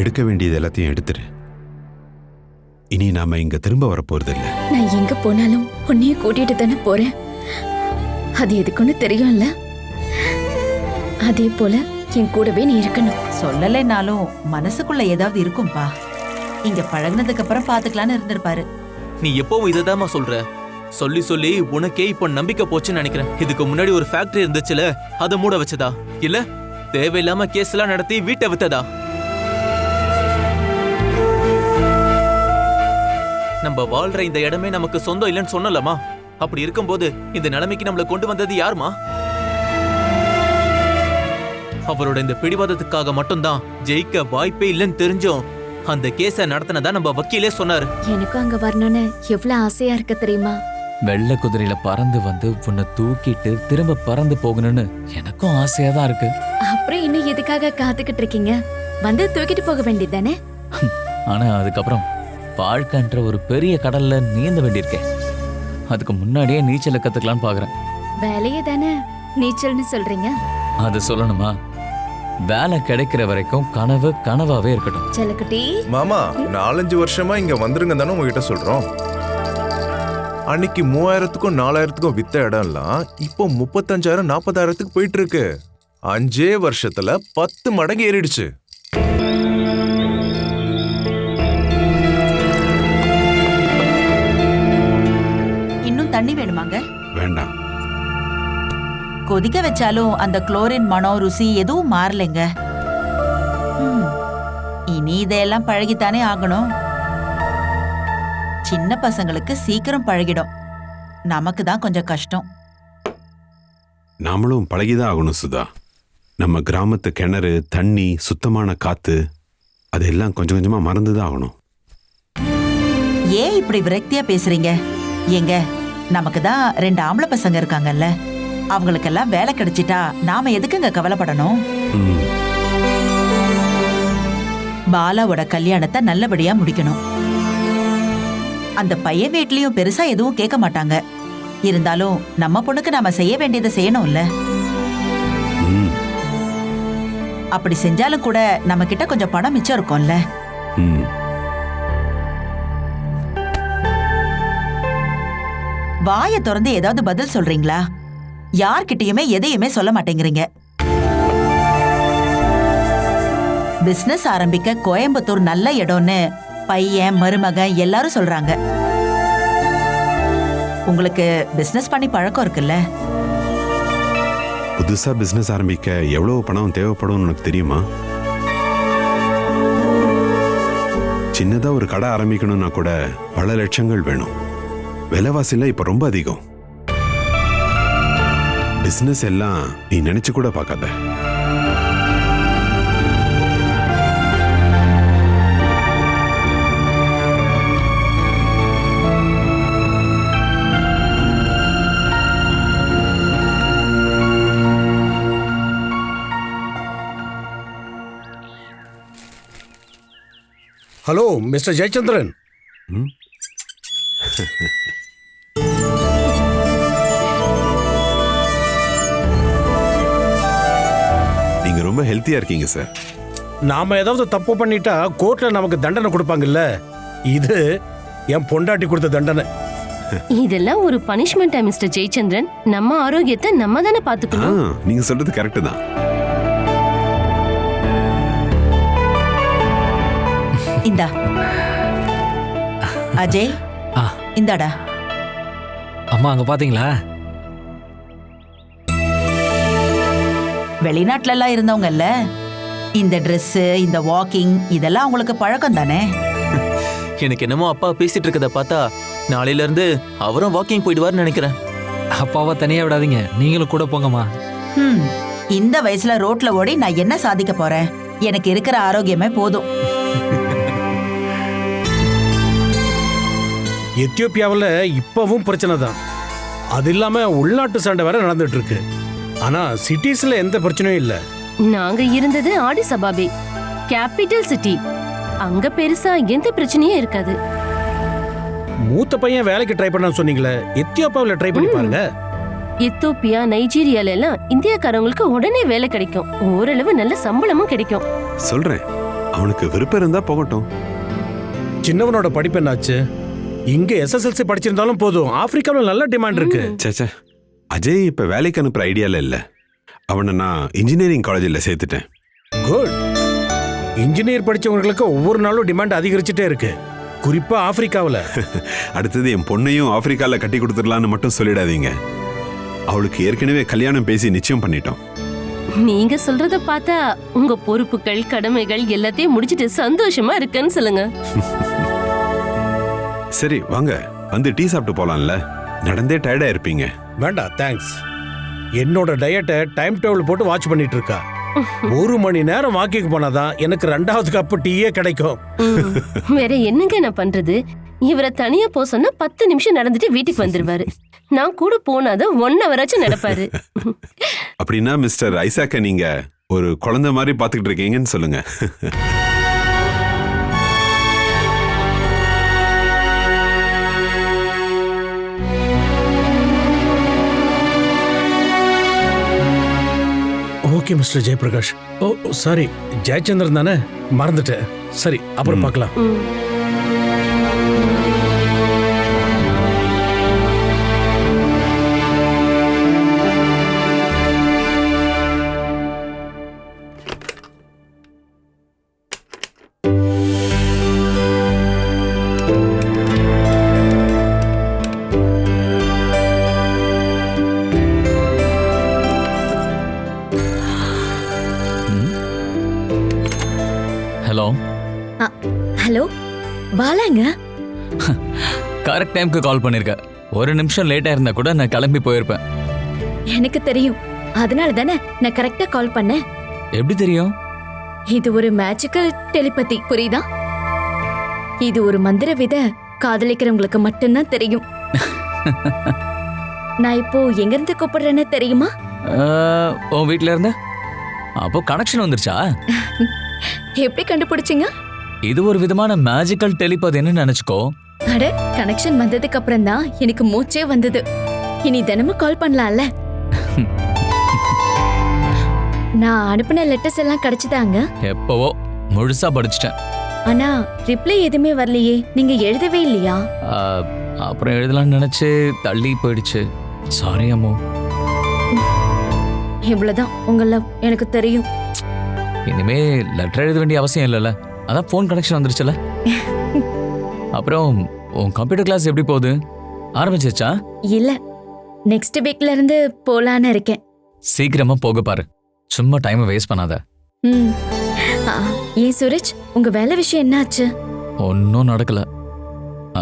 எடுக்க வேண்டியது எல்லாத்தையும் எடுத்துரு. இனி நாம இங்க திரும்ப வரப்போறதில்ல. நான் எங்க போனாலும் உன்னையும் கூட்டிட்டு தானே போறேன். அது எதுக்குன்னு தெரியும்ல. அதே போல என் கூடவே நீ இருக்கணும். சொல்லலைனாலும் மனசுக்குள்ள ஏதாவது இருக்கும்பா. இங்க பழகுனதுக்கு அப்புறம் பாத்துக்கலான்னு இருந்திருப்பாரு. நீ எப்பவும் இததாமா சொல்ற? சொல்லி சொல்லி உனக்கே இப்ப நம்பிக்கை போச்சுன்னு நினைக்கிறேன். இதுக்கு முன்னாடி ஒரு ஃபேக்டரி இருந்துச்சுல, அதை மூட வச்சதா இல்ல தேவையில்லாம கேஸ் எல்லாம் நடத்தி வீட்டை வித்ததா? நம்ம வாழ்ற இந்த இடமே நமக்கு சொந்தம் இல்லைன்னு சொன்னலமா? அப்படி இருக்கும்போது இந்த நிலைமைக்கு நம்மளை கொண்டு வந்தது யாருமா? அவரோட இந்த பிடிவாதத்துக்காக மட்டும்தான் ஜெயிக்க வாய்ப்பே இல்லைன்னு தெரிஞ்சோம் அந்த கேஸ நடத்தினதா நம்ம வக்கீலே சொன்னாரு. எனக்கும் அங்க வரணும்னு எவ்வளவு ஆசையா இருக்கு தெரியுமா? வெள்ளை குதிரையில பறந்து வந்து உன்னை தூக்கிட்டு திரும்ப பறந்து போகணும்னு எனக்கும் ஆசையா தான் இருக்கு. அப்புறம் இன்னும் எதுக்காக காத்துக்கிட்டு இருக்கீங்க? வந்து தூக்கிட்டு போக வேண்டியதானே? ஆனா அதுக்கப்புறம் வாழ்க்கைன்ற ஒரு பெரிய கடல்ல நீந்த வேண்டியிருக்கேன். அதுக்கு முன்னாடியே நீச்சலை கத்துக்கலான்னு பாக்குறேன். வேலையே தானே நீச்சல்னு சொல்றீங்க. அது சொல்லணுமா? வேலை கிடைக்கிற வரைக்கும் கனவு கனவாவே இருக்கட்டும். செல்லக்குட்டி மாமா, 4-5 வருஷமா இங்க வந்துருங்க தானே உங்ககிட்ட சொல்றோம். அன்னைக்கு 3000க்கும் 4000க்கும் வித்த இடம்லாம் இப்போ 35,000 40,000க்கு போயிட்டு இருக்கு. 5 வருஷத்துல 10 மடங்கு ஏறிடுச்சு. இன்னும் தண்ணி வேணுமாங்க? வேண்டாம். கொதிக்க வச்சாலும் அந்த குளோரின் மனம் ருசி எதுவும் மாறலைங்க. இனி இதெல்லாம் பழகித்தானே ஆகணும். சின்ன பசங்களுக்கு சீக்கிரம் பழகிடும். நமக்கு தான் கொஞ்சம் கஷ்டம். நாமளும் பழகிதான் ஆகணும் சுதா. நம்ம கிராமத்து கிணறு, தண்ணி, சுத்தமான காத்து அதெல்லாம் கொஞ்சம் கொஞ்சமா மறந்துதான் ஆகணும். ஏன் இப்படி விரக்தியா பேசுறீங்க? ஏங்க, நமக்கு தான் 2 ஆம்பளை பசங்க இருக்காங்கல்ல. அவங்களுக்கெல்லாம் வேலை கிடைச்சிட்டா நாம எதுக்குங்க கவலைப்படணும்? பாலாவோட கல்யாணத்தை நல்லபடியா முடிக்கணும். அந்த பையன் வீட்லயும் பெருசா எதுவும் கேட்க மாட்டாங்க. இருந்தாலும் நம்ம பொண்ணுக்கு நாம செய்ய வேண்டியதை செய்யணும்ல. அப்படி செஞ்சாலும் கூட நம்ம கிட்ட கொஞ்சம் பணம் மிச்சம் இருக்கும்ல. வாயை திறந்து ஏதாவது பதில் சொல்றீங்களா? யார்கிட்டயுமே எதையுமே சொல்ல மாட்டேங்கிறீங்க. பிசினஸ் ஆரம்பிக்க கோயம்புத்தூர் நல்ல இடம்னு பையன், மருமகன் எல்லாரும் சொல்றாங்க. உங்களுக்கு பிசினஸ் பண்ணி பழக்கம் இருக்குல்ல? புதுசா பிசினஸ் ஆரம்பிக்க எவ்வளவு பணம் தேவைப்படும் உனக்கு தெரியுமா? சின்னதா ஒரு கடை ஆரம்பிக்கணும்னா கூட பல லட்சங்கள் வேணும். விலைவாசில இப்ப ரொம்ப அதிகம். பிசினஸ் எல்லாம் நீ நினைச்சு கூட பார்க்காத. Hello mister Jayachandran. நீங்க ரொம்ப ஹெல்த்தியா இருக்கீங்க சார். நாம ஏதாவது தப்பு பண்ணிட்டா கோர்ட்ல நமக்கு தண்டனை கொடுப்பாங்கல்ல. இது என் பொண்டாட்டி கொடுத்த தண்டனை. இதெல்லாம் ஒரு பனிஷ்மெண்டா மிஸ்டர் ஜெயச்சந்திரன்? நம்ம ஆரோக்கியத்தை நம்ம தானே பாத்துக்கணும். நீங்க சொல்றது கரெக்ட் தான். இந்தா அஜய், இந்தாடா. அம்மா அங்க பாத்தீங்களா? வெளிநாட்டுல எல்லாம் இருந்தவங்கல்ல, இந்த ட்ரெஸ், இந்த வாக்கிங் இதெல்லாம் உங்களுக்கு பழக்கம் தானே? எனக்கு என்னமோ அப்பா பேசிட்டு இருக்கத பார்த்தா நாளையில இருந்து அவரும் வாக்கிங் போயிடுவார்னு நினைக்கிறேன். அப்பாவை தனியா விடாதீங்க, நீங்களும் கூட போங்கம்மா. இந்த வயசுல ரோட்ல ஓடி நான் என்ன சாதிக்க போறேன்? எனக்கு இருக்கிற ஆரோக்கியமே போதும். எத்தியோப்பியாவில் இப்பவும் பிரச்சனை தான். அது இல்லாம உள்நாட்டு சண்டை வேற நடந்துட்டு இருக்கு. ஆனா சிட்டிஸ்ல எந்த பிரச்சனையும் இல்ல. நாங்க இருந்தது ஆடிஸ் அபாபே, கேபிட்டல் சிட்டி. அங்க பெருசா எந்த பிரச்சனையும் இருக்காது. மூத்த பையன் வேலைக்கு ட்ரை பண்ண சொன்னீங்களே, எத்தியோப்பியாவில் ட்ரை பண்ணி பாருங்க. எத்தியோப்பியா, நைஜீரியால எல்லாம் இந்தியாக்காரங்களுக்கு உடனே வேலை கிடைக்கும். ஓரளவு நல்ல சம்பளமும் கிடைக்கும். சொல்றேன், அவனுக்கு விருப்பம் இருந்தா போகட்டும். சின்னவனோட படிப்பு என்னாச்சு? இங்க எஸ்எஸ்எல்சி படிச்சிருந்தாலும் போதும், ஆப்பிரிக்காவில் நல்ல டிமாண்ட் இருக்கு. சேச்சே, அஜய் இப்ப வேலைக்கு அனுப்புற ஐடியால இல்ல. அவனை நான் இன்ஜினியரிங் காலேஜில் சேர்த்துட்டேன். குட். இன்ஜினியர் படிச்சவங்களுக்கு ஒவ்வொரு நாளும் டிமாண்ட் அதிகரிச்சுட்டே இருக்கு, குறிப்பா ஆப்பிரிக்காவில். அடுத்தது என் பொண்ணையும் ஆப்பிரிக்கால கட்டி கொடுத்துடலான்னு மட்டும் சொல்லிடாதீங்க. அவளுக்கு ஏற்கனவே கல்யாணம் பேசி நிச்சயம் பண்ணிட்டோம். நீங்க சொல்றத பார்த்தா உங்க பொறுப்புகள் கடமைகள் எல்லாத்தையும் முடிச்சிட்டு சந்தோஷமா இருக்குன்னு சொல்லுங்க. சரி வாங்க, வந்து டீ சாப்பிட்டு போலாம்ல. நடந்தே டயர்டா இருப்பீங்க. வேண்டாம் தேங்க்ஸ். என்னோட டயட்டை டைம் டேபிள் போட்டு வாட்ச் பண்ணிட்டு இருக்கா. 1 மணி நேரம் வாக்கிங் போனாதான் எனக்கு 2வது கப்பு டீயே கிடைக்கும். வேற என்னங்க நான் பண்றது? இவரை தனியா போக சொன்னா 10 நிமிஷம் நடந்துட்டு வீட்டுக்கு வந்துருவாரு. நான் கூட போனாதான் 1 hour ஆச்சும் நடப்பாரு. அப்படின்னா மிஸ்டர் ஐசாக்க நீங்க ஒரு குழந்தை மாதிரி பாத்துக்கிட்டு இருக்கீங்கன்னு சொல்லுங்க. Okay mister Jayaprakash. Oh sorry, Jayachandran தானே, மறந்துட்டேன். சரி, அப்புறம் பார்க்கலாம். ஹலோ. ஹலோ பாலாங்க. கரெக்ட் டைம்க்கு கால் பண்ணிருக்க. 1 நிமிஷம் லேட்டா இருந்தா கூட நான் கிளம்பி போயிருப்பேன். எனக்கு தெரியும், அதனால தானே நான் கரெக்டா கால் பண்ணேன். எப்படி தெரியும்? இது ஒரு மேஜிக்கல் டெலிபதி, புரியுதா? இது ஒரு மந்திர வித காதலிக்கிறவங்களுக்கு மட்டும்தான் தெரியும். நான் இப்போ எங்க இருந்து கூப்பிடுறேன்னு தெரியுமா? உன் வீட்ல இருந்த? அப்போ கனெக்ஷன் வந்துருச்சா? எப்படி கண்டுபிடிச்சீங்க? இது ஒரு விதமான மேஜிக்கல் டெலிபதின்னு நினைச்சுக்கோ. அட, கனெக்ஷன் வந்ததுக்கு அப்புறம் தான் எனக்கு மூச்சே வந்தது. இனி தினமும் கால் பண்ணலாம்ல. நான் அனுப்பின லெட்டர்ஸ் எல்லாம் கிடைச்சுதாங்க. எப்பவோ முழுசா படிச்சிட்டேன். ஆனா ரிப்ளை எதுவுமே வரலையே. நீங்க எழுதவே இல்லையா? அப்புறம் எழுதலாம்னு நினைச்சு தள்ளி போயிடுச்சு. சாரி அம்மோ. இவ்வளவுதான் உங்க லவ் எனக்கு தெரியும். இனிமே லெட்டர் எழுத வேண்டிய அவசியம் இல்லைல்ல, அதான் ஃபோன் கனெக்ஷன் வந்துருச்சுல. அப்புறம் உன் கம்ப்யூட்டர் கிளாஸ் எப்படி போகுது? ஆரம்பிச்சிருச்சா? இல்ல, நெக்ஸ்ட் வீக்ல இருந்து போலான்னு இருக்கேன். சீக்கிரமா போக பாரு, சும்மா டைமை வேஸ்ட் பண்ணாத. ஏன் சுரேஷ், உங்க வேலை விஷயம் என்னாச்சு? ஒன்னும் நடக்கல.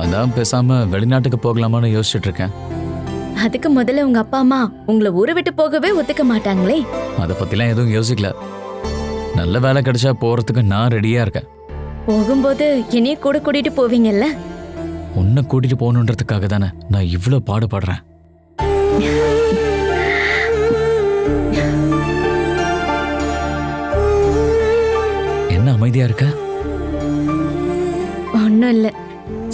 அதான் பேசாம வெளிநாட்டுக்கு போகலாமான்னு யோசிச்சுட்டு இருக்கேன். அதுக்கு முதல்ல உங்க அப்பா அம்மா உங்களை ஊரை விட்டு போகவே ஒத்துக்க மாட்டாங்களே. அதை பத்திலாம் எதுவும் யோசிக்கல. நல்ல வேலை கிடைச்சா போறதுக்கு நான் ரெடியா இருக்கேன். போகும்போது என்னைய கூட கூட்டிட்டு போவீங்கல்ல? உன்னை கூட்டிட்டு போகணுன்றதுக்காக தானே நான் இவ்ளோ பாடுபடுறேன். என்ன அமைதியா இருக்க? ஒன்னும் இல்ல.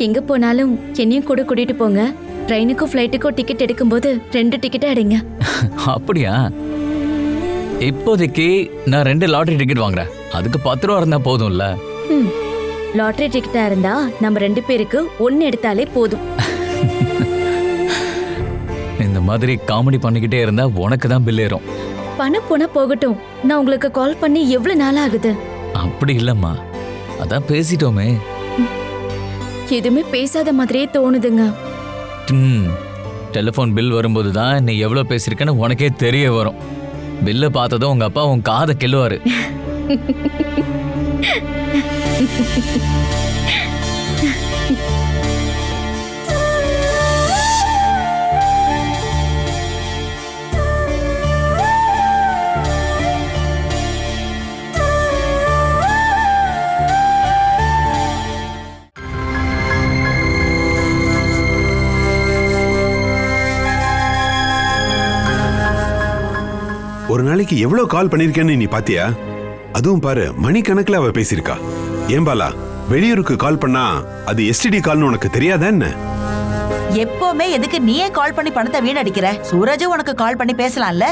எங்க போனாலும் என்னையும் கூட கூட்டிட்டு போங்க. ட்ரெயினுக்கும் ஃப்ளைட்டுக்கும் டிக்கெட் எடுக்கும்போது 2 டிக்கெட்டா எடுங்க. அப்படியா? இப்போதைக்கு நான் 2 லாட்டரி டிக்கெட் வாங்குறேன். அதுக்கு 10 ரூபா இருந்தா போதும்ல. லாட்டரி டிக்கெட்டா இருந்தா நம்ம 2 பேருக்கு 1 எடுத்தாலே போதும். இந்த மாதிரி காமெடி பண்ணிக்கிட்டே இருந்தா உனக்கு தான் பில் ஏறும். பணம் போனா போகட்டும். நான் உங்களுக்கு கால் பண்ணி எவ்வளவு நாள் ஆகுது? அப்படி இல்லம்மா, அதான் பேசிட்டோமே. எதுவுமே பேசாத மாதிரியே தோணுதுங்க. டெலிஃபோன் பில் வரும்போது தான் நீ எவ்வளவு பேசியிருக்கன்னு உனக்கே தெரிய வரும். பில்லை பார்த்ததும் உங்க அப்பா உன் காதை கிள்ளுவாரு. ஒரு நாளைக்கு எவ்வளவு கால் பண்ணிருக்கேன்னு நீ பாத்தியா? அதுவும் பாரு, மணிக்கணக்கில் அவ பேசியிருக்கா. ஏன் பாலா, வெளியூருக்கு கால் பண்ணா அது எஸ்டிடி கால்னு உனக்கு தெரியாதா என்ன? எப்பவுமே எதுக்கு நீயே கால் பண்ணி பணத்தை வீணடிக்கிற? சூரஜும் உனக்கு கால் பண்ணி பேசலாம்ல.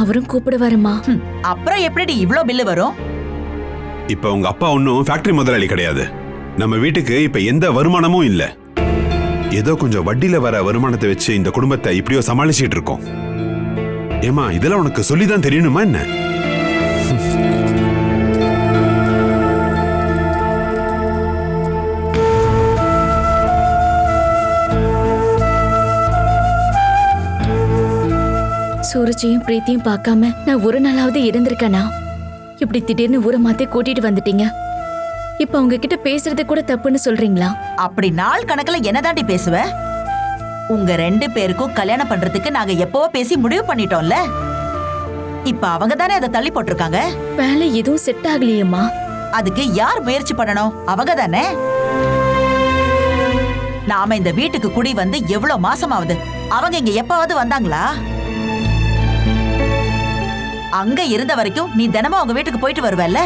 அவரும் கூப்பிடுவாருமா. அப்புறம் எப்படி இவ்ளோ பில்லு வரும்? இப்ப உங்க அப்பா ஒன்னும் ஃபேக்டரி முதலாளி கிடையாது. நம்ம வீட்டுக்கு இப்ப எந்த வருமானமும் இல்ல. ஏதோ கொஞ்சம் வட்டியில வர வருமானத்தை வச்சு இந்த குடும்பத்தை இப்படியோ சமாளிச்சுட்டு இருக்கோம். ஏமா இதெல்லாம் உனக்கு சொல்லிதான் தெரியணுமா என்ன? சூரஜையும் பிரீத்தியும் பார்க்காம நான் ஒரு நாளாவது இருந்திருக்கேனா? இப்படி திடீர்னு ஊரை மாத்தி கூட்டிட்டு வந்துட்டீங்க. இப்ப அவங்க கிட்ட பேசுறது கூட தப்புன்னு சொல்றீங்களா? அப்படி நாள் கணக்குல என்னதாண்டி பேசுவ? உங்க 2 பேருக்கும் கல்யாணம் பண்றதுக்கு நாங்க எப்பவோ பேசி முடிவு பண்ணிட்டோம்ல. இப்ப அவங்க தானே அதை தள்ளி போட்டிருக்காங்க. வேலை எதுவும் செட் ஆகலையேம்மா. அதுக்கு யார் முயற்சி பண்ணணும்? அவங்க தானே. நாம இந்த வீட்டுக்கு குடி வந்து எவ்வளவு மாசமாவது? அவங்க இங்க எப்பவாவது வந்தாங்களா? அங்க இருந்த வரைக்கும் நீ தினமும் அவங்க வீட்டுக்கு போயிட்டு வருவல்ல.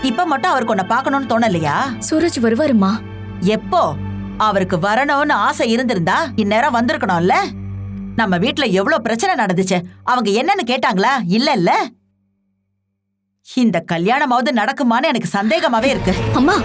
இப்ப மட்டும் அவருக்கு உன்னை பார்க்கணும்னு தோணலையா? சூரஜ் வருவாருமா? எப்போ? அவருக்கு வரணும்னு ஆசை இருந்திருந்தா இந்நேரம் வந்திருக்கணும்ல. நம்ம வீட்ல எவ்வளவு பிரச்சனை நடந்துச்சு. அவங்க என்னன்னு கேட்டாங்களா? இல்ல. இந்த கல்யாணமாவது நடக்குமான்னு எனக்கு சந்தேகமாவே இருக்கு. அம்மா,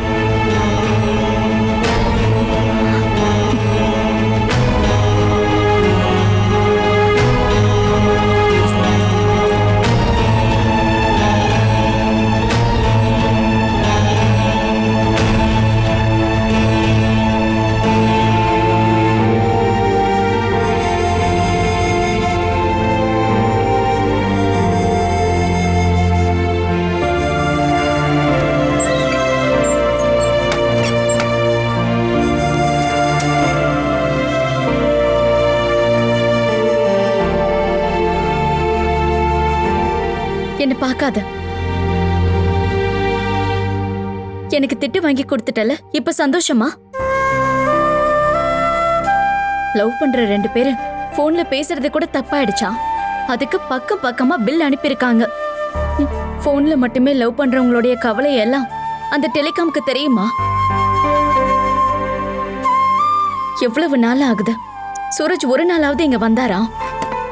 என்ன பார்க்காத. எனக்கு திட்டு வாங்கி கொடுத்துட்டல, இப்ப சந்தோஷமா? லவ் பண்ற 2 பேரு போன்ல பேசுறது கூட தப்பாயிடுச்சா? அதுக்கு பக்கம் பக்கமா பில் அனுப்பியிருக்காங்க. போன்ல மட்டுமே லவ் பண்றவங்களுடைய கவலை எல்லாம் அந்த டெலிகாம்க்கு தெரியுமா? எவ்வளவு நாள் ஆகுது? சூரஜ் ஒரு நாளாவது இங்க வந்தாரா?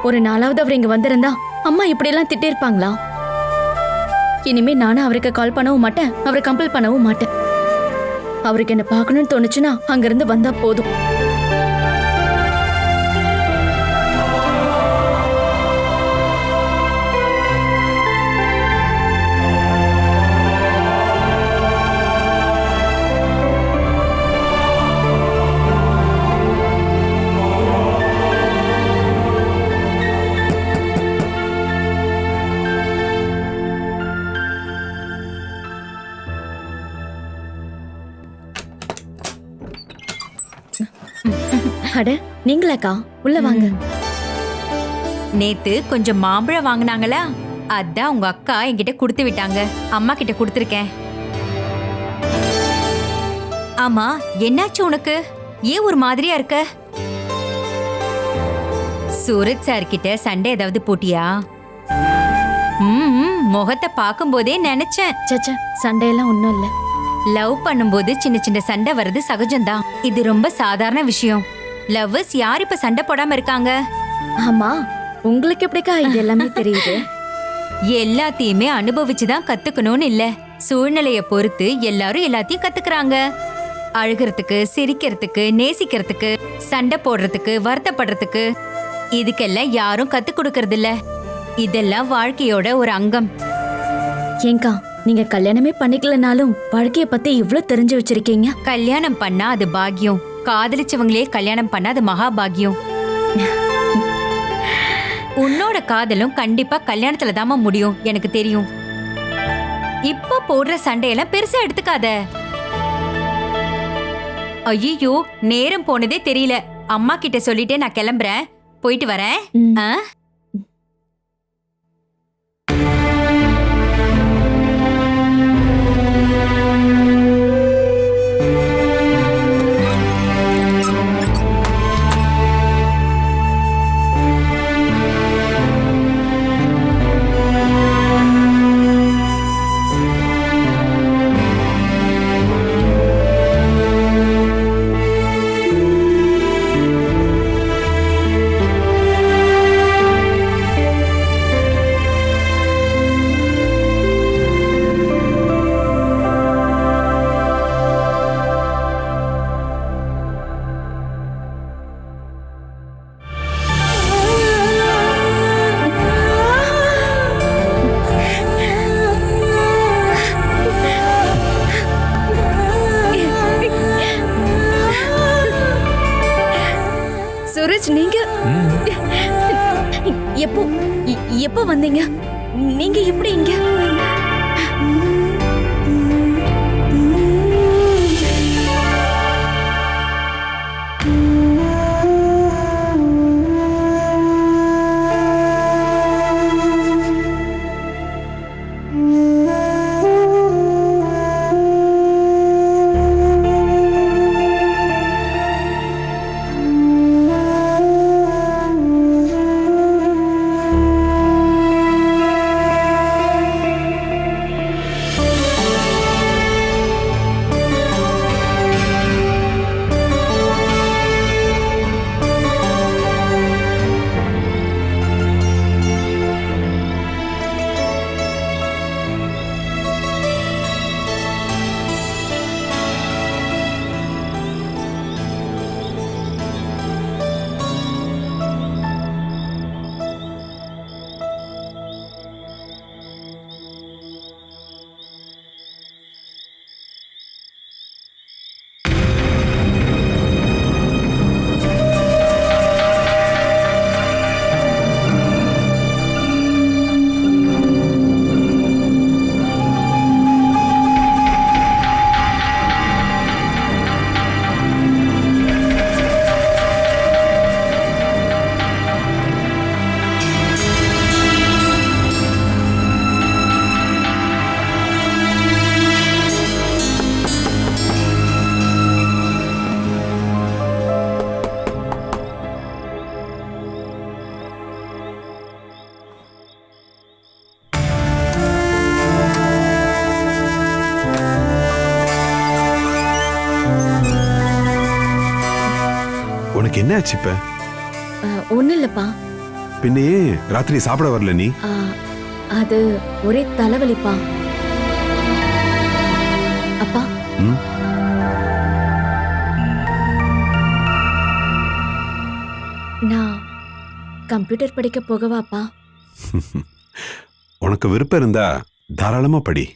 ஒரு நாளாவது அவர் இங்க வந்திருந்தா அம்மா இப்படி எல்லாம் திட்டிருப்பாங்களா? இனிமே நானும் அவருக்கு கால் பண்ணவும் மாட்டேன், அவரை கம்பல் பண்ணவும் மாட்டேன். அவருக்கு என்ன பார்க்கணும்னு தோணுச்சுன்னா அங்கிருந்து வந்தா போதும். அட, நீங்களாக்கா? உள்ள வாங்க. நேத்து கொஞ்சம் மாம்பழம் வாங்கினாங்களா, அதான் உங்க அக்கா என்கிட்ட கொடுத்து விட்டாங்க. அம்மா கிட்ட கொடுத்துருக்கேன். ஆமா, என்னாச்சு உனக்கு? ஏன் ஒரு மாதிரியா இருக்க? சூரஜ் சார் கிட்ட சண்டை ஏதாவது போட்டியா? முகத்தை பார்க்கும் போதே நினைச்சேன். சச்சா, சண்டையெல்லாம் ஒண்ணும் இல்ல. லவ் பண்ணும்போது சின்ன சின்ன சண்டை வர்றது சகஜம்தான். இது ரொம்ப சாதாரண விஷயம். லவ்வர்ஸ் யார் இப்ப சண்டை போடாம இருக்காங்க? ஆமா, உங்களுக்கு எப்படிக்கா இது எல்லாமே தெரியுது? எல்லாத்தையுமே அனுபவிச்சுதான் கத்துக்கணும்னு இல்ல, சூழ்நிலைய பொறுத்து எல்லாரும் எல்லாத்தையும் கத்துக்கறாங்க. அழுகிறதுக்கு, சிரிக்கிறதுக்கு, நேசிக்கிறதுக்கு, சண்டை போடுறதுக்கு, வருத்தப்படுறதுக்கு, இதுக்கெல்லாம் யாரும் கத்து கொடுக்கறது இல்ல. இதெல்லாம் வாழ்க்கையோட ஒரு அங்கம். ஏங்கா, நீங்க கல்யாணமே பண்ணிக்கலனாலும் வாழ்க்கைய பத்தி இவ்ளோ தெரிஞ்சு வச்சிருக்கீங்க. கல்யாணம் பண்ணா அது பாக்கியம், காதலிச்சவங்களே கல்யாணம் பண்ணா அது மகாபாகியம். உன்னோட காதலும் கண்டிப்பா கல்யாணத்துல தாமா முடியும், எனக்கு தெரியும். இப்ப போடுற சண்டையெல்லாம் பெருசா எடுத்துக்காத. ஐயோ, நேரம் போனதே தெரியல. அம்மா கிட்ட சொல்லிட்டே நான் கிளம்புறேன், போயிட்டு வரேன். ஆ? சூரஜ் நீங்க எப்போ எப்போ வந்தீங்க? நீங்க எப்படி இங்க? உனக்கு என்ன ஆச்சு இப்ப? ஒண்ணும் இல்லப்பா. பின்னே ராத்திரி சாப்பிட வரல நீ? அது ஒரே தலைவலிப்பா. அப்பா நான் கம்ப்யூட்டர் படிக்க போகவாப்பா? உனக்கு விருப்பம் இருந்தா தாராளமா படி.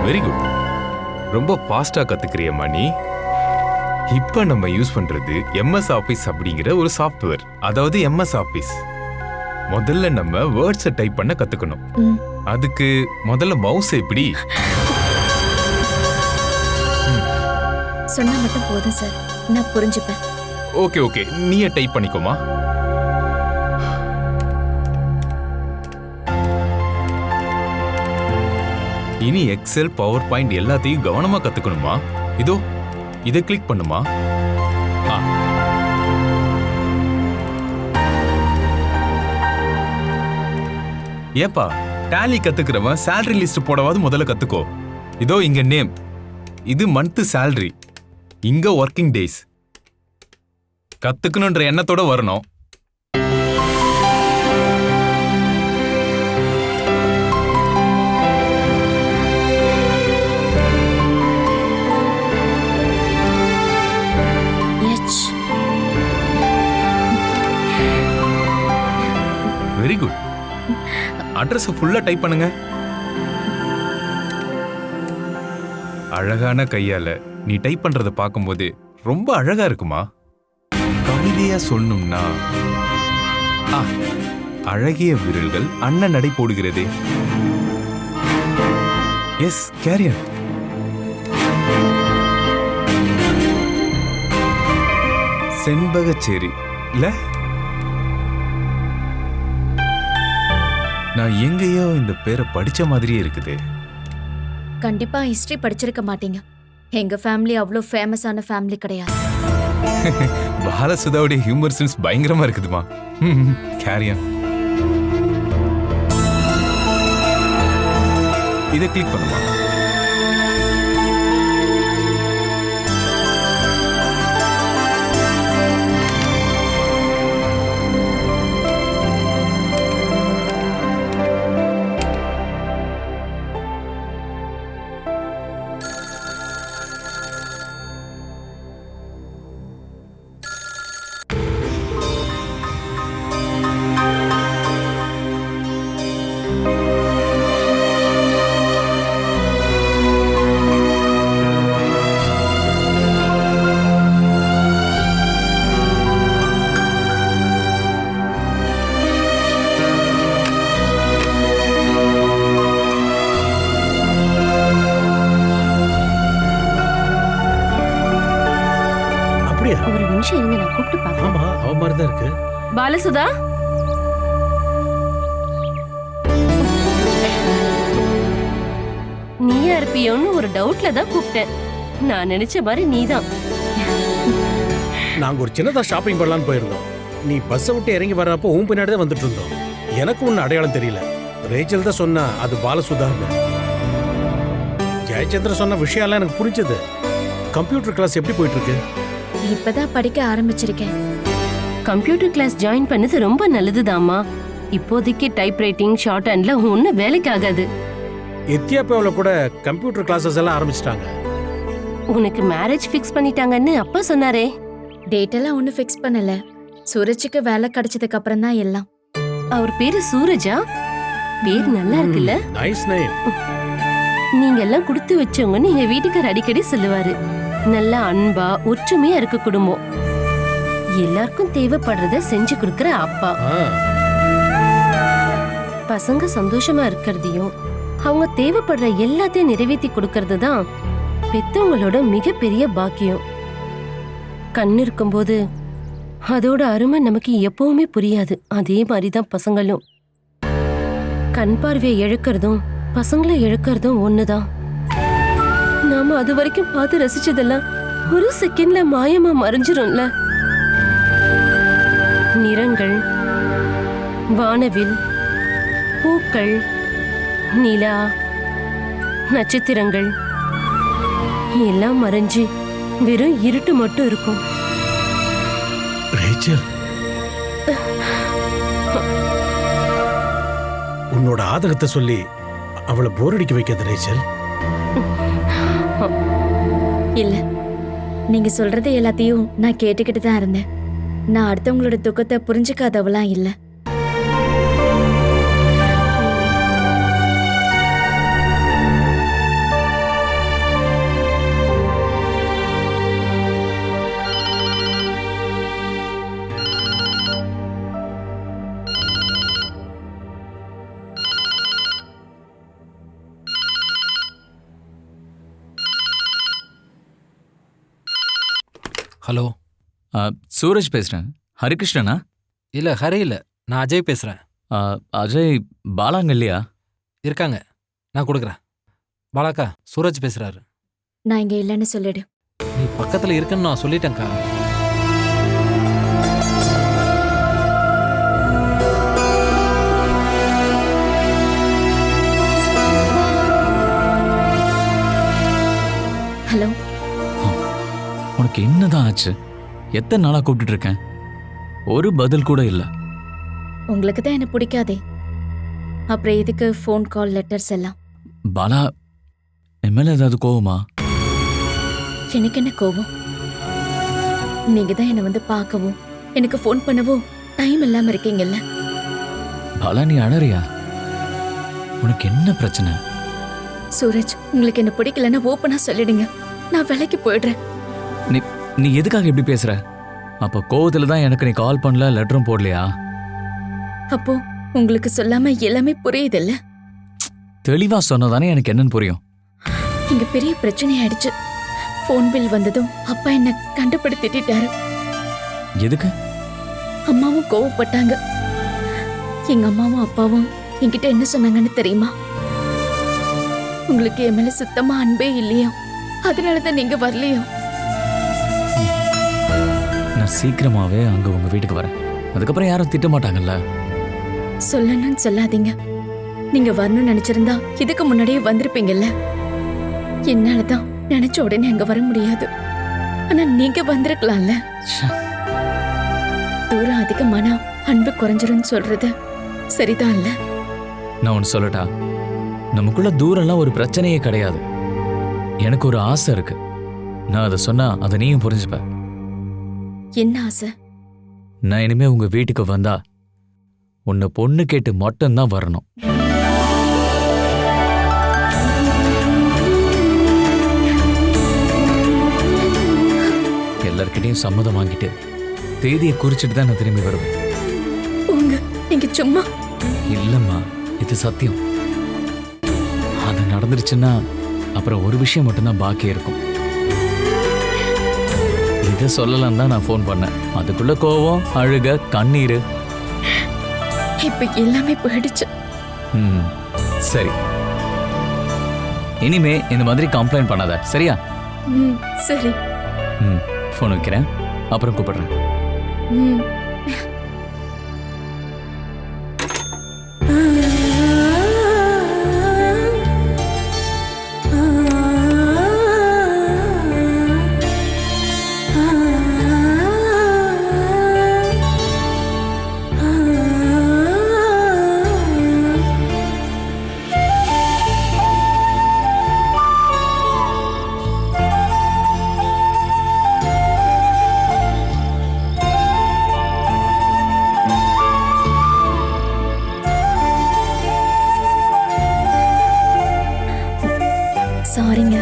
Very good. ரொம்ப ஃபாஸ்டா கத்துக்கிறியம்மா நீ. இப்ப நம்ம யூஸ் பண்றது MS ஆபீஸ் அப்படிங்கிற ஒரு சாஃப்ட்வேர். அதாவது MS ஆபீஸ். முதல்ல நம்ம வேர்ட்ஸை டைப் பண்ண கத்துக்கணும். அதுக்கு முதல்ல மவுஸ் எப்படி சொன்னா மட்டும் போதும் சார், நான் புரிஞ்சுப்பேன். ஓகே ஓகே, நீயே டைப் பண்ணிக்கோமா. இனி எக்ஸல், பவர் பாயிண்ட் எல்லாத்தையும் கவனமா கத்துக்கணுமா. இதோ இதை கிளிக் பண்ணுமா. ஏப்பா, டேலி கத்துக்கிறவன் சேலரி லிஸ்ட் போடவாது முதல்ல கத்துக்கோ. இதோ இங்க நேம், இது மந்த் சேலரி, இங்க ஒர்க்கிங் டேஸ். கத்துக்கணுன்ற எண்ணத்தோட வரணும். Very good. அட்ரஸ் ஃபுல்லா டைப் பண்ணுங்க. அழகான கையால நீ டைப் பண்றத பார்க்கும்போது ரொம்ப அழகா இருக்குமா. கவிதையா சொல்லணும்னா, அழகிய விரல்கள் அண்ணன் நடை போடுகிறதே. S, carrier. செண்பகச்சேரி இல்ல? நான் எங்கேயோ இந்த பேரை படிச்ச மாதிரியே இருக்குது. கண்டிப்பா ஹிஸ்டரி படிச்சிருக்க மாட்டீங்க. எங்க ஃபேமிலி அவ்வளோ ஃபேமஸான ஃபேமிலி கிடையாது. பாலசுதாவுடைய ஹியூமர் சென்ஸ் பயங்கரமா இருக்குதுமா. கேரியன். இதை கிளிக் பண்ணுமா. நிமிஷம் இருங்க, நான் கூப்பிட்டு பார்க்கறேன். ஆமா அவ மாதிரி தான் இருக்கு. பாலசுதா, நீயா இருப்பியோன்னு ஒரு டவுட்ல தான் கூப்பிட்டேன். நான் நினைச்ச மாதிரி நீதான். நாங்க ஒரு சின்னதா ஷாப்பிங் பண்ணலாம்னு போயிருந்தோம். நீ பஸ்ஸை விட்டு இறங்கி வர்றப்போ உன் பின்னாடி தான் வந்துட்டு இருந்தோம். எனக்கு ஒன்னும் அடையாளம் தெரியல. ரேச்சல் தான் சொன்னா அது பாலசுதான்னு. ஜெயச்சந்திரன் சொன்ன விஷயம் எல்லாம் எனக்கு புரிஞ்சது. கம்ப்யூட்டர் கிளாஸ் எப்படி போயிட்டு இருக்கு? இப்பதான் படிக்க ஆரம்பிச்சிருக்கேன். கம்ப்யூட்டர் கிளாஸ் ஜாயின் பண்ணது ரொம்ப நல்லதுதாம்மா. இப்போதைக்கு டைப் ரைட்டிங், ஷார்ட் ஹேண்ட்ல ஒன்னும் வேலைக்கு ஆகாது. எத்தியோப்பியாவில் கூட கம்ப்யூட்டர் கிளாஸஸ் எல்லாம் ஆரம்பிச்சிட்டாங்க. உனக்கு மேரேஜ் ஃபிக்ஸ் பண்ணிட்டாங்கன்னு அப்பா சொன்னாரே. டேட் எல்லாம் ஒன்னும் ஃபிக்ஸ் பண்ணல. சூரஜுக்கு வேலை கிடைச்சதுக்கு அப்புறம் தான் எல்லாம். அவர் பேரு சூரஜா? பேர் நல்லா இருக்குல்ல? Nice name. நீங்க எல்லாம் கொடுத்து வச்சவங்கன்னு எங்க வீட்டுக்காரர் அடிக்கடி சொல்லுவாரு. நல்லா அன்பா ஒற்றுமையா இருக்க குடும்பம். எல்லாருக்கும் தேவைப்படுறத செஞ்சு கொடுக்கற அப்பா. பசங்க சந்தோஷமா இருக்கிறதையும் அவங்க தேவைப்படுற எல்லாத்தையும் நிறைவேற்றி கொடுக்கறது தான் பெத்தவங்களோட மிகப்பெரிய பாக்கியம். கண் இருக்கும்போது அதோட அருமை நமக்கு எப்பவுமே புரியாது. அதே மாதிரிதான் பசங்களும். கண் பார்வையை இழக்கிறதும் பசங்களை இழக்கிறதும் ஒண்ணுதான். நாம அது வரைக்கும் பார்த்து ரசிச்சதெல்லாம் ஒரு செகண்ட்ல மாயமா மறைஞ்சிரும்ல. நிறங்கள், வானவில், பூக்கள், நிலா, நட்சத்திரங்கள் எல்லாம் மறைஞ்சு வெறும் இருட்டு மட்டும் இருக்கும். ரேச்சல், உன்னோட ஆதகத்தை சொல்லி அவளை போர் அடிக்க வைக்காத ரேச்சல். இல்ல, நீங்க சொல்றது எல்லாத்தையும் நான் கேட்டுக்கிட்டு தான் இருந்தேன். நான் அடுத்தவங்களோட துக்கத்தை புரிஞ்சுக்காதவளாம் இல்ல. ஹலோ, சூரஜ் பேசுறேன். ஹரிகிருஷ்ணனா? இல்லை ஹரி இல்லை, நான் அஜய் பேசுகிறேன். அஜய், பாலாங்க இல்லையா? இருக்காங்க, நான் கொடுக்குறேன். பாலாக்கா, சூரஜ் பேசுகிறாரு. நான் இங்க இல்லைன்னு சொல்லிடு. நீ பக்கத்தில் இருக்குன்னு நான் சொல்லிட்டேன்க்கா. ஹலோ, உனக்கு என்னதான் ஆச்சு? எத்தனை நாளா கூப்பிட்டு இருக்கேன், ஒரு பதில் கூட இல்ல. உங்களுக்கு தான் என்ன பிடிக்காதே, அப்புறம் எதுக்கு ஃபோன் கால் லெட்டர்ஸ் எல்லாம்? பாலா, என் மேல ஏதாவது கோவமா? எனக்கு என்ன கோவம்? நீங்க தான் என்ன வந்து பார்க்கவும் எனக்கு ஃபோன் பண்ணவும் டைம் இல்லாம இருக்கீங்கல்ல. பாலா, நீ அழறியா? உனக்கு என்ன பிரச்சனை? சூரஜ், உங்களுக்கு என்ன பிடிக்கலன்னா ஓப்பனா சொல்லிடுங்க, நான் வேலைக்கு போயிடுறேன். நீ எதுக்காக இப்படி பேசுற? அப்ப கோவத்துல தான் எனக்கு நீ கால் பண்ணல, லெட்டரும் போடலையா? அப்போ உங்களுக்கு சொல்லாம எல்லாமே புரியுதுல்ல? தெளிவா சொன்னதானே எனக்கு என்னன்னு புரியும். இங்க பெரிய பிரச்சனை ஆயிடுச்சு. ஃபோன் பில் வந்ததும் அப்பா என்ன கண்டுபிடித்திட்டாரு. எதுக்கு? அம்மாவும் கோவப்பட்டாங்க. எங்க அம்மாவும் அப்பாவும் என்கிட்ட என்ன சொன்னாங்கன்னு தெரியுமா? உங்களுக்கு என் மேல சுத்தமா அன்பே இல்லையோ, அதனாலதான் நீங்க வரலையோ. நான் சீக்கிரமாவே அங்க உங்க வீட்டுக்கு வரேன். அதுக்கப்புறம் யாரும் திட்ட மாட்டாங்கல்ல. சொல்லணும்னு சொல்லாதீங்க. நீங்க வரணும்னு நினைச்சிருந்தா இதுக்கு முன்னாடியே வந்திருப்பீங்கல்ல. என்னாலதான் நினைச்ச உடனே அங்க வர முடியாது. ஆனா நீங்க வந்திருக்கலாம்ல. தூரம் அதிகமானா அன்பு குறைஞ்சிரும் சொல்றது சரிதான் இல்ல? நான் ஒன்னு சொல்லட்டா, நமக்குள்ள தூரம்லாம் ஒரு பிரச்சனையே கிடையாது. எனக்கு ஒரு ஆசை இருக்கு. நான் அதை சொன்னா அதை நீயும் புரிஞ்சுப்ப. என்ன ஆசை? நான் இனிமே உங்க வீட்டுக்கு வந்தா உன்னை பொண்ணு கேட்டு மட்டும்தான் வரணும். எல்லார்கிட்டையும் சம்மதம் வாங்கிட்டு தேதியை குறிச்சிட்டு தான் நான் திரும்பி வருவேன். நீங்க சும்மா? இல்லம்மா, இது சத்தியம். அது நடந்துருச்சுன்னா அப்புறம் ஒரு விஷயம் மட்டும்தான் பாக்கி இருக்கும். இது இதை சொல்லலாம் தான் நான் ஃபோன் பண்ணேன். அதுக்குள்ள கோவம், அழுக, கண்ணீர். இப்ப எல்லாமே போயிடுச்சு. ம், சரி. இனிமே இந்த மாதிரி கம்ப்ளைண்ட் பண்ணாத, சரியா? ம், சரி. ம், ஃபோன் வைக்கிறேன், அப்புறம் கூப்பிடுறேன். ம். சாரிங்க,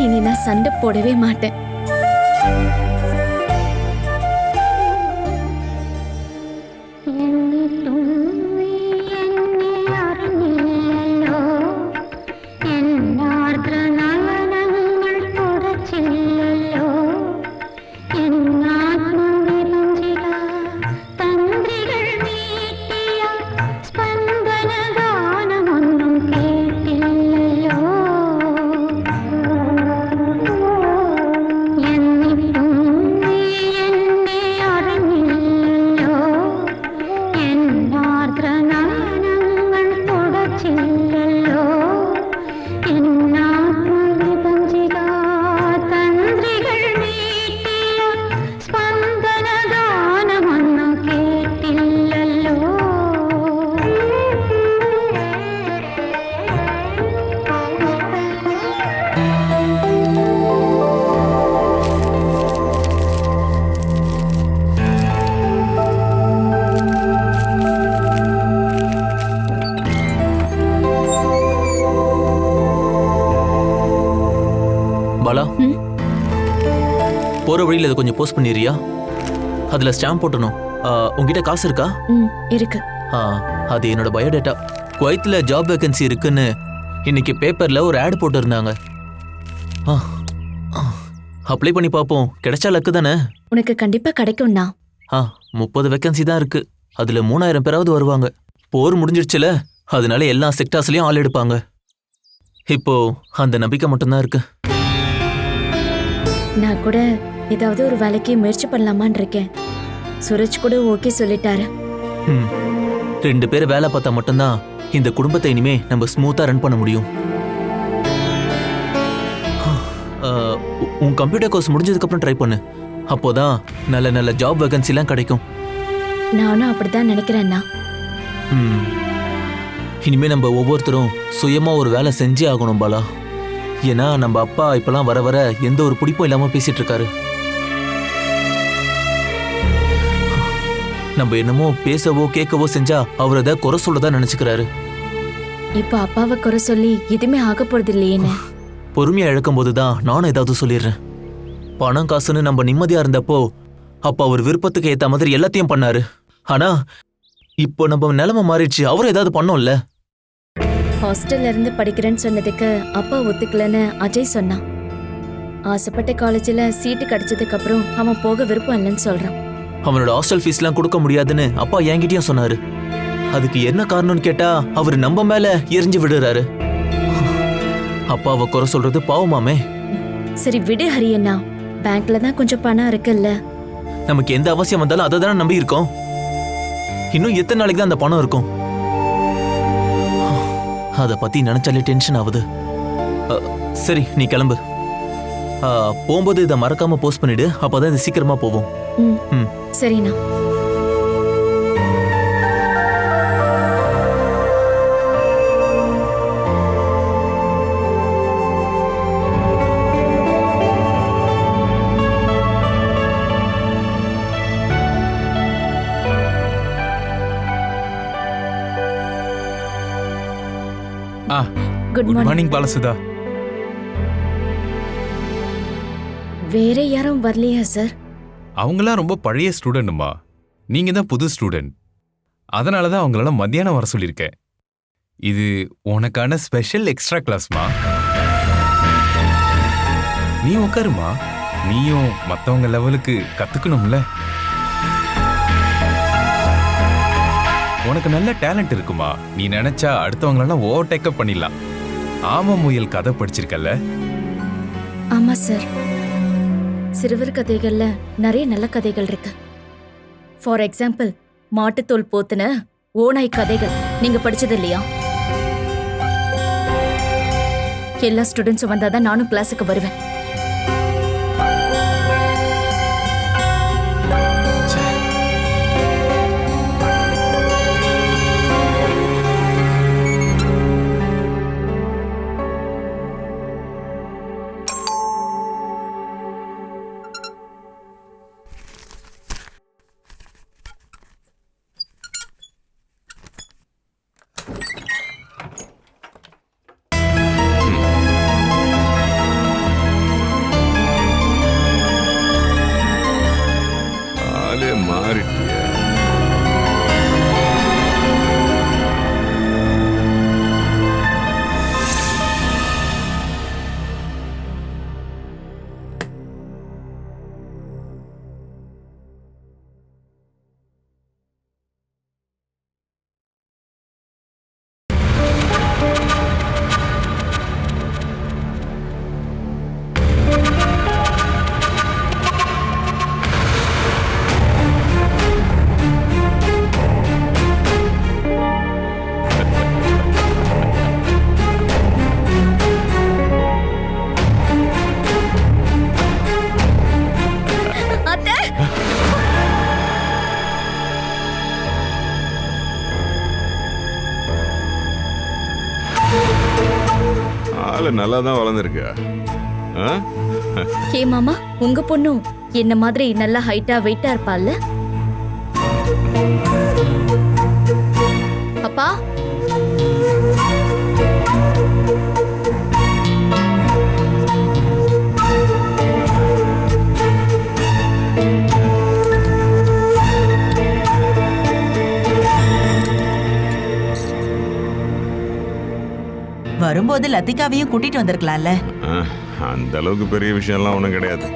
இனி நான் சண்டை போடவே மாட்டேன். பாலா, போற வழியில் இதை கொஞ்சம் போஸ்ட் பண்ணிடுறியா? அதுல ஸ்டாம்ப் போட்டணும். உங்ககிட்ட காசு இருக்கா? ம், இருக்கு. அது என்னோட பயோடேட்டா. குவைத்தில் ஜாப் வேகன்சி இருக்குன்னு இன்னைக்கு பேப்பர்ல ஒரு ஆட் போட்டு இருந்தாங்க. அப்ளை பண்ணி பார்ப்போம், கிடைச்சா லக்கு தானே. உனக்கு கண்டிப்பா கிடைக்கும்னா. 30 வேகன்சி தான் இருக்கு. அதுல 3000 பேராவது வருவாங்க. போர் முடிஞ்சிடுச்சுல, அதனால எல்லா செக்டார்ஸ்லயும் ஆள் எடுப்பாங்க. இப்போ அந்த நம்பிக்கை மட்டும்தான் இருக்கு. நான் கூட ஏதாவது ஒரு வேலைக்கு முயற்சி பண்ணலாமான்னு இருக்கேன். சூரஜ் கூட ஓகே சொல்லிட்டாரு. 2 பேர் வேலை பார்த்தா மட்டும்தான் இந்த குடும்பத்தை இனிமே நம்ம ஸ்மூத்தா ரன் பண்ண முடியும். உன் கம்ப்யூட்டர் கோர்ஸ் முடிஞ்சதுக்கு அப்புறம் ட்ரை பண்ணு. அப்போதான் நல்ல நல்ல ஜாப் வேகன்சிலாம் கிடைக்கும். நானும் அப்படிதான் நினைக்கிறேன்னா. இனிமே நம்ம ஒவ்வொருத்தரும் சுயமா ஒரு வேலை செஞ்சே ஆகணும் பாலா. ஏன்னா நம்ம அப்பா இப்பெல்லாம் வர வர எந்த ஒரு பிடிப்பும் இல்லாம பேசிட்டு இருக்காரு. நம்ம என்னமோ பேசவோ கேட்கவோ செஞ்சா அவர் அதை குறை சொல்லதான் நினைச்சுக்கிறாரு. இப்ப அப்பாவை குறை சொல்லி எதுவுமே ஆக போறது இல்லையேன்னு பொறுமையா இழக்கும் போதுதான் நானும் ஏதாவது சொல்லிடுறேன். பணம் காசுன்னு நம்ம நிம்மதியா இருந்தப்போ அப்ப அவர் விருப்பத்துக்கு ஏத்த மாதிரி எல்லாத்தையும் பண்ணாரு. ஆனா இப்போ நம்ம நிலைமை மாறிடுச்சு. அவரும் ஏதாவது பண்ணோம்ல. ஹாஸ்டல்ல இருந்து படிக்கிறேன்னு சொன்னதுக்கு அப்பா ஒத்துக்கலன்னு அஜய் சொன்னான். ஆசைப்பட்ட காலேஜ்ல சீட்டு கிடைச்சதுக்கு அப்புறம் அவன் போக விருப்பம் இல்லைன்னு சொல்றான். அவனோட ஹாஸ்டல் ஃபீஸ்லாம் கொடுக்க முடியாதுன்னு அப்பா என்கிட்டயும் சொன்னாரு. அதுக்கு என்ன காரணம்னு கேட்டா அவர் நம்ம மேல எரிஞ்சு விடுறாரு. அப்பாவை குறை சொல்றது பாவமாமே. சரி விடு ஹரியண்ணா, பேங்க்ல தான் கொஞ்சம் பணம் இருக்குல்ல. நமக்கு எந்த அவசியம் வந்தாலும் அதை தானே நம்பி இருக்கோம். இன்னும் எத்தனை நாளைக்கு தான் அந்த பணம் இருக்கும்? அதை பத்தி நினைச்சாலே டென்ஷன் ஆகுது. சரி நீ கிளம்பு. போகும்போது இதை மறக்காம போஸ்ட் பண்ணிடு. அப்பதான் இது சீக்கிரமா போவோம். சரிண்ணா. Good morning Balasudha. வேற யாரும் வரலையா சார்? அவங்களாம் ரொம்ப பழைய ஸ்டூடெண்ட்மா. நீங்க தான் புது ஸ்டூடெண்ட். அதனால தான் அவங்களால மத்தியானம் வர சொல்லியிருக்கேன். இது உனக்கான ஸ்பெஷல் எக்ஸ்ட்ரா கிளாஸ்மா. நீ உட்காருமா. நீயும் மத்தவங்க லெவலுக்கு கத்துக்கணும்ல. உனக்கு நல்ல டேலண்ட் இருக்குமா, நீ நினைச்சா அடுத்தவங்களெல்லாம் ஓவர்டேக்கப் பண்ணிடலாம். ஆம முயல் கதை படிச்சிருக்கல்ல? ஆமா சார், சிறுவர் கதைகள்ல நிறைய நல்ல கதைகள் இருக்கு. ஃபார் எக்ஸாம்பிள், மாட்டுத்தோல் போத்துன ஓநாய் கதைகள் நீங்க படிச்சது இல்லையா? எல்லா ஸ்டூடெண்ட்ஸும் வந்தாதான் நானும் கிளாஸுக்கு வருவேன். மாறிட்டிய. நல்லா தான் வளர்ந்துருக்க. ஏ மாமா, உங்க பொண்ணும் என்ன மாதிரி நல்லா ஹைட்டா வெயிட்டா இருப்பாள்ல? அப்பா, வரும்போது லத்திகாவையும் கூட்டிட்டு வந்திருக்கலாம்ல. அந்த அளவுக்கு பெரிய விஷயம்லாம் ஒண்ணும் கிடையாது.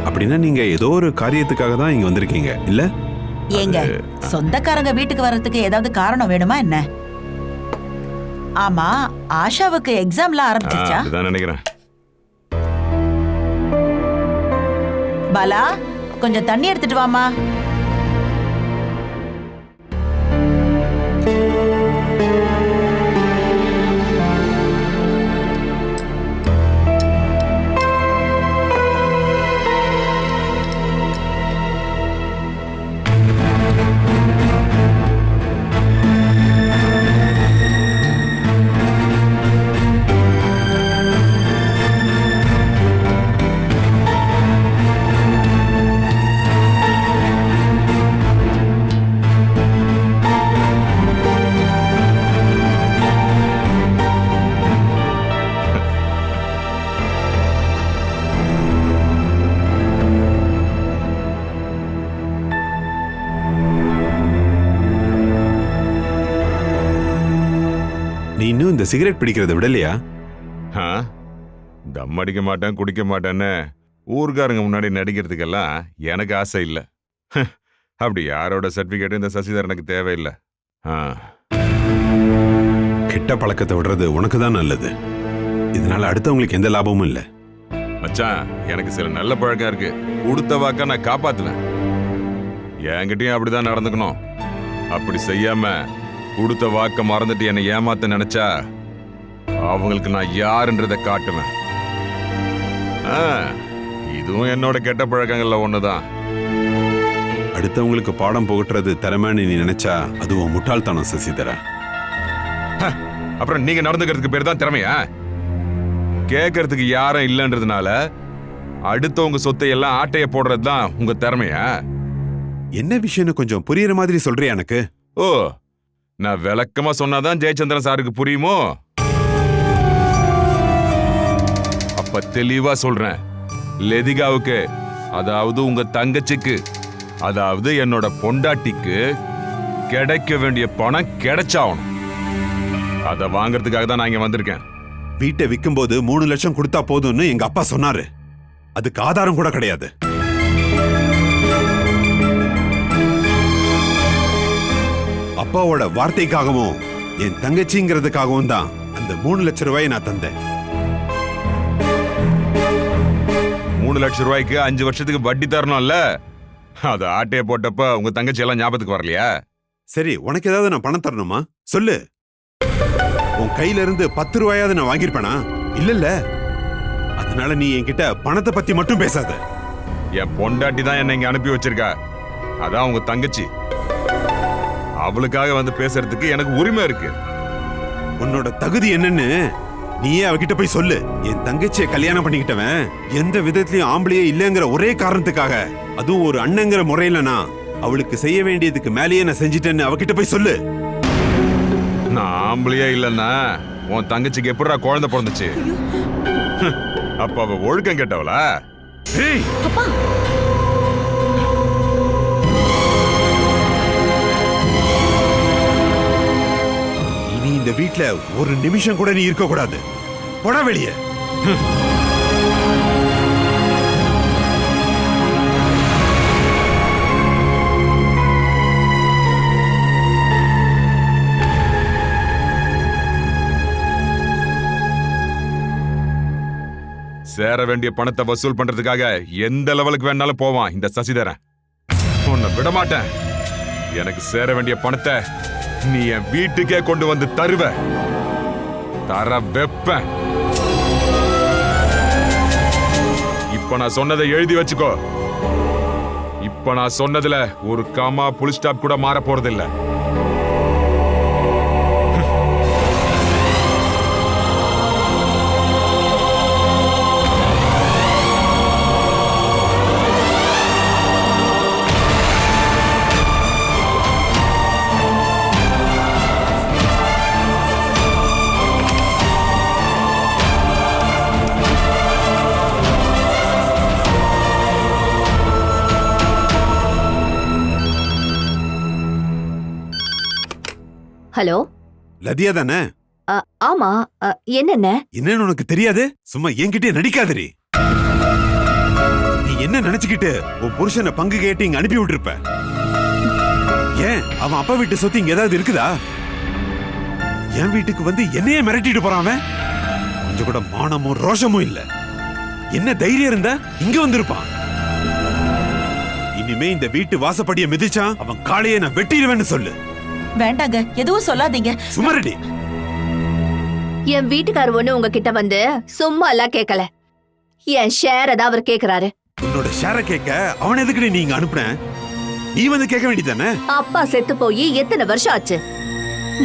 அப்படின்னா நீங்க ஏதோ ஒரு காரியத்துக்காக தான் இங்க வந்திருக்கீங்க இல்ல? ஏங்க, சொந்தக்காரங்க வீட்டுக்கு வர்றதுக்கு ஏதாவது காரணம் வேணுமா என்ன? ஆமா, ஆஷாவுக்கு எக்ஸாம்லாம் ஆரம்பிச்சிருச்சா? அதுதான் நினைக்கிறேன். பாலா, கொஞ்சம் தண்ணி எடுத்துட்டு வாமா. நீ இன்னும் இந்த சிகரெட் பிடிக்கிறத விடலையா? தம் அடிக்க மாட்டேன், குடிக்க மாட்டேன்னு ஊர்காரங்க முன்னாடி நடிக்கிறதுக்கெல்லாம் எனக்கு ஆசை இல்லை. அப்படி யாரோட சர்டிபிகேட் இந்த சசிதரனுக்கு தேவையில்லை. கெட்ட பழக்கத்தை விடுறது உனக்கு தான் நல்லது. இதனால அடுத்தவங்களுக்கு எந்த லாபமும் இல்லை. மச்சான், எனக்கு சில நல்ல பழக்கம் இருக்கு. கொடுத்த வாக்க நான் காப்பாத்துவேன். என்கிட்டயும் அப்படிதான் நடந்துக்கணும். அப்படி செய்யாம கொடுத்த வாக்க மறந்துட்டு என்னை ஏமாத்த நினைச்சா அவங்களுக்கு நான் யாருன்றதை காட்டுவேன். இதுவும் என்னோட கெட்ட பழக்கங்கள்ல ஒண்ணுதான். அடுத்தவங்களுக்கு பாடம் புகட்டுறது திறமைன்னு நீ நினைச்சா அதுவும் முட்டாள்தனம் சசிதர. அப்புறம் நீங்க நடந்துக்கிறதுக்கு பேர் தான் திறமையா? கேட்கறதுக்கு யாரும் இல்லைன்றதுனால அடுத்தவங்க சொத்தை எல்லாம் ஆட்டைய போடுறது தான் உங்க திறமையா? என்ன விஷயம்னு கொஞ்சம் புரியுற மாதிரி சொல்றியா எனக்கு? ஓ, நான் விளக்கமா சொன்னாதான் ஜெயச்சந்திரன் சாருக்கு புரியுமோ? அப்ப தெளிவா சொல்றேன். லதிகாவுக்கு, அதாவது உங்க தங்கச்சிக்கு, அதாவது என்னோட பொண்டாட்டிக்கு கிடைக்க வேண்டிய பணம் கிடைச்சாகணும். அதை வாங்கறதுக்காக தான் நான் இங்க வந்திருக்கேன். வீட்டை விற்கும் போது 3 லட்சம் கொடுத்தா போதும்னு எங்க அப்பா சொன்னாரு. அதுக்கு ஆதாரம் கூட கிடையாது. அப்பாவோட வார்த்தைக்காகவும் என் தங்கச்சிங்கிறதுக்காகவும் தான் அந்த 3 லட்சம் ரூபாயை நான் தந்தேன். 3 லட்சம் ரூபாய்க்கு 5 வருஷத்துக்கு வட்டி தரணும்ல. அது ஆட்டையை போட்டப்ப உங்க தங்கச்சி எல்லாம் ஞாபகத்துக்கு வரலையா? சரி, உனக்கு ஏதாவது நான் பணம் தரணுமா சொல்லு. உன் கையில இருந்து 10 ரூபாயாவது நான் வாங்கியிருப்பேனா? இல்ல. அதனால நீ என்கிட்ட பணத்தை பத்தி மட்டும் பேசாத. என் பொண்டாட்டி தான் என்ன இங்க அனுப்பி வச்சிருக்கா. அதான் உங்க தங்கச்சி. அவளுக்காக வந்து பேசுறதுக்கு எனக்கு உரிமை இருக்கு. உன்னோட தகுதி என்னன்னு நீயே அவகிட்ட போய் சொல்லு. என் தங்கச்சியை கல்யாணம் பண்ணிக்கிட்டவன் எந்த விதத்திலயும் ஆம்பளையே இல்லைங்கிற ஒரே காரணத்துக்காக, அதுவும் ஒரு அண்ணங்கிற முறையில நான் அவளுக்கு செய்ய வேண்டியதுக்கு மேலேயே நான் செஞ்சிட்டேன்னு அவகிட்ட போய் சொல்லு. நான் ஆம்பளையே இல்லைன்னா உன் தங்கச்சிக்கு எப்படா குழந்தை பிறந்துச்சு? அப்ப அவ ஒழுக்கம் கேட்டவளா? இனி இந்த வீட்ல ஒரு நிமிஷம் கூட நீ இருக்க கூடாது. போடா வெளியே. சேர வேண்டிய பணத்தை வசூல் பண்றதுக்காக எந்த லெவலுக்கு வேணாலும் போவான் இந்த சசிதரன். உன்னை விட மாட்டேன். எனக்கு சேர வேண்டிய பணத்தை நீ என் வீட்டுக்கே கொண்டு வந்து தருவ. தர வெப்பேன். இப்ப நான் சொன்னதை எழுதி வச்சுக்கோ. இப்ப நான் சொன்னதுல ஒரு காமா புல் ஸ்டாப் கூட மாற போறதில்லை. ஹலோ, லதியா தானே? ஆமா. என்னென்ன? என்னன்னு உனக்கு தெரியாது? சும்மா என்கிட்டயே நடிக்காதடி. நீ என்ன நினைச்சுக்கிட்டு உன் புருஷனை பங்கு கேட்டு இங்க அனுப்பி விட்டுருப்ப? ஏன் அவன் அப்பா வீட்டு சொத்து இங்க ஏதாவது இருக்குதா? என் வீட்டுக்கு வந்து என்னையே மிரட்டிட்டு போறான் அவன். கொஞ்சம் கூட மானமும் ரோஷமும் இல்ல. என்ன தைரியம் இருந்தா இங்க வந்திருப்பான். இனிமே இந்த வீட்டு வாசப்படியை மிதிச்சான் அவன் காளையை நான் வெட்டிடுவேன்னு சொல்லு. வேண்டாங்க, எதுவும் சொல்லாதீங்க. சுமரடி, என் வீட்டுக்காரர் ஒண்ணு உங்ககிட்ட வந்து சும்மா எல்லாம் கேட்கல. என் ஷேர் தான் அவர் கேக்குறாரு. உன்னோட ஷேரை கேட்க அவன் எதுக்கு நீங்க அனுப்புன? நீ வந்து கேட்க வேண்டியதானே? அப்பா செத்து போய் எத்தனை வருஷம் ஆச்சு?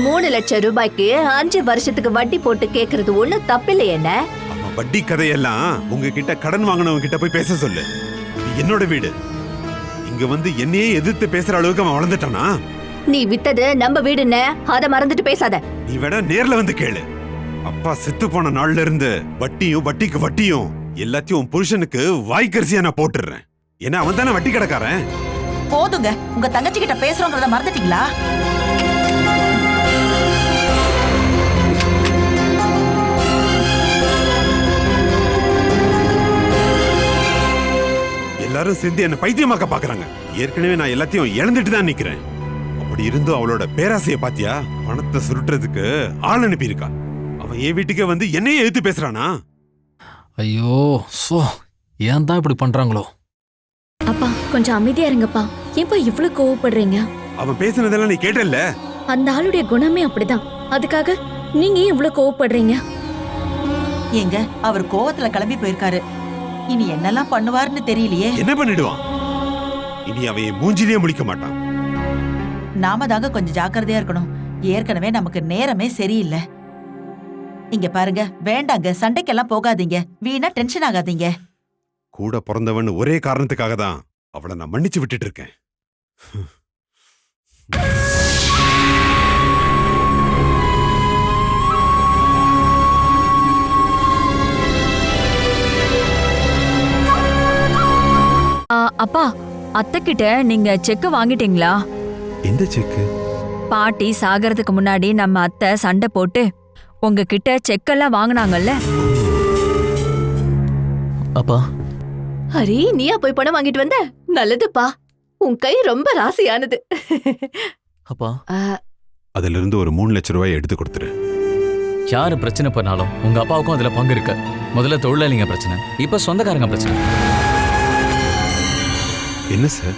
3 லட்சம் ரூபாய்க்கு 5 வருஷத்துக்கு வட்டி போட்டு கேக்குறது ஒண்ணு தப்பில்லை. என்ன அவன் வட்டி கதையெல்லாம் உங்ககிட்ட கடன் வாங்கினவங்க கிட்ட போய் பேச சொல்லு. இது என்னோட வீடு. இங்க வந்து என்னையே எதிர்த்து பேசுற அளவுக்கு அவன் வளர்ந்துட்டானா? நீ வித்தது நம்ம வீடுன்னு அத மறந்துட்டு பேசாத. நீ வேணா நேர்ல வந்து கேளு. அப்பா செத்து போன நாள்ல இருந்து வட்டியும் வட்டிக்கு வட்டியும் எல்லாத்தையும் புருஷனுக்கு வாய்க்கரிசியா நான் போட்டுறேன். ஏன்னா அவன் தானே வட்டி கடைக்காரன். போதுங்க, உங்க தங்கச்சி கிட்ட பேசுறோங்கிறத மறந்துட்டீங்களா? எல்லாரும் சேர்ந்து என்ன பைத்தியமாக்க பாக்குறாங்க. ஏற்கனவே நான் எல்லாத்தையும் இழந்துட்டு தான் நிக்கிறேன். அப்படி இருந்தும் அவளோட பேராசைய பாத்தியா? பணத்தை சுருட்டுறதுக்கு ஆள் அனுப்பி இருக்கா. அவன் என் வீட்டுக்கே வந்து என்னையே எழுத்து பேசுறானா? ஐயோ, சோ ஏன் தான் இப்படி பண்றாங்களோ? அப்பா கொஞ்சம் அமைதியா இருங்கப்பா. ஏன்பா இவ்வளவு கோவப்படுறீங்க? அவன் பேசுனதெல்லாம் நீ கேட்டல்ல? அந்த ஆளுடைய குணமே அப்படிதான். அதுக்காக நீங்க ஏன் இவ்வளவு கோவப்படுறீங்க? ஏங்க, அவர் கோவத்துல கிளம்பி போயிருக்காரு. இனி என்னெல்லாம் பண்ணுவாருன்னு தெரியலையே. என்ன பண்ணிடுவான்? இனி அவன் மூஞ்சிலேயே முழிக்க மாட்டான். நாம தாங்க கொஞ்சம் ஜாக்கிரதையா இருக்கணும். ஏற்கனவே நமக்கு நேரமே சரியில்லை. இங்க பாருங்க, வேண்டாங்க, சண்டைக்கெல்லாம் போகாதீங்க. வீணா டென்ஷன் ஆகாதீங்க. கூட பிறந்தவன் ஒரே காரணத்துக்காக தான் அவளை நான் மன்னிச்சு விட்டுட்டு இருக்கேன். அப்பா, அத்தை கிட்ட நீங்க செக் வாங்கிட்டீங்களா? எந்த செக்கு? பாட்டி சாகறதுக்கு முன்னாடி நம்ம அத்தை சண்டை போட்டு உங்ககிட்ட செக்கெல்லாம் வாங்கினாங்கல்ல. அப்பா, ஹரி, நீயா போய் பணம் வாங்கிட்டு வந்த? நல்லதுப்பா, உன் கை ரொம்ப ராசியானது. அப்பா, அதுல இருந்து ஒரு 3 லட்சம் ரூபாய் எடுத்து கொடுத்துரு. யாரு பிரச்சனை பண்ணாலும் உங்க அப்பாவுக்கும் அதுல பங்கு இருக்கு. முதல்ல தொழிலாளிங்க பிரச்சனை, இப்ப சொந்தக்காரங்க பிரச்சனை. என்ன சார்?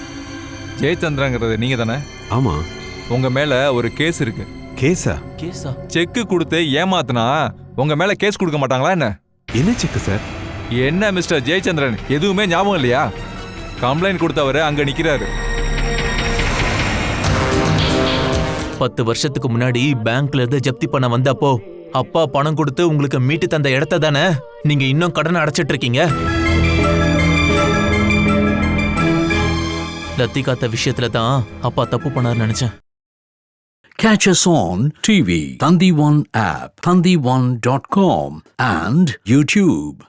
ஜெயச்சந்திரங்கிறது நீங்க தானே? ஆமா. உங்க மேல ஒரு கேஸ் இருக்கு. கேஸா? கேஸா? செக்கு கொடுத்து ஏமாத்துனா உங்க மேல கேஸ் கொடுக்க மாட்டாங்களா என்ன? என்ன செக்கு சார்? என்ன மிஸ்டர் ஜெயச்சந்திரன், எதுவுமே ஞாபகம் இல்லையா? கம்ப்ளைண்ட் கொடுத்தவரு அங்க நிக்கிறாரு. 10 வருஷத்துக்கு முன்னாடி பேங்க்ல இருந்து ஜப்தி பண்ண வந்தப்போ அப்பா பணம் கொடுத்து உங்களுக்கு மீட்டு தந்த இடத்த தானே நீங்க இன்னும் கடனை அடைச்சிட்டு இருக்கீங்க. லத்திகாத்த விஷயத்துல தான் அப்பா தப்பு பண்ணாருன்னு நினைச்சேன். Catch us on TV, Thandivan app, thandivan.com and YouTube.